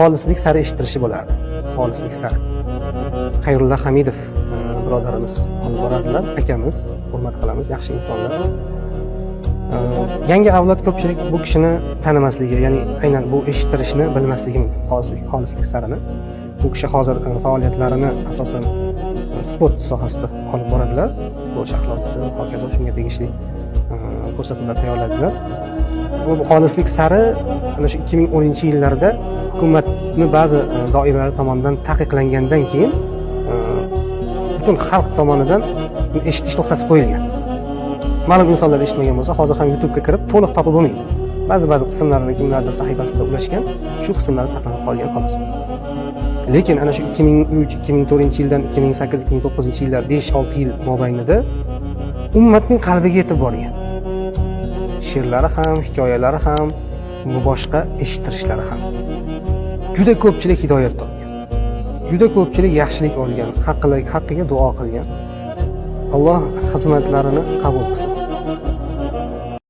xolislik sari eshittirishi bo'lardi. Xolislik sari. Xayrulla Hamidov birodarimiz olib boradilar, akamiz, hurmat qilamiz, yaxshi insonlar. Yangi avlod ko'pchilik bu kishini tanimasligi, ya'ni aynan bu eshittirishni bilmasligi mumkin, xolislik sarini. Bu kishi hozir faoliyatlarini asosan sport sohasida olib boradilar. Bu shaxlotisi, hokazo shunga tegishli ko'rsatuvlar tayyorladilar. Bu xolislik sari ana shu 2010-yillarda hukumatning ba'zi doiralari tomonidan taqiqlangandan keyin butun xalq tomonidan eshitish to'xtatib qo'yilgan. Ma'lum insonlar eshitmagan bo'lsa, hozir ham YouTube'ga kirib to'liq topib bo'lmaydi. Ba'zi qismlarini kimlardir sahifasida ulashgan, shu qismlari saqlanib qolgan xolos. Lekin ana shu 2003-2004-yildan 2008-2009-yillar 5-6 yil mobaynida ummatning qalbiga yetib borgan. She'rlari ham, hikoyalari ham, boshqa eshittirishlari ham. Juda ko'pchilik hidoyat topgan. Juda ko'pchilik yaxshilik olgan, haqqiga duo qilgan. Alloh xizmatlarini qabul qilsin.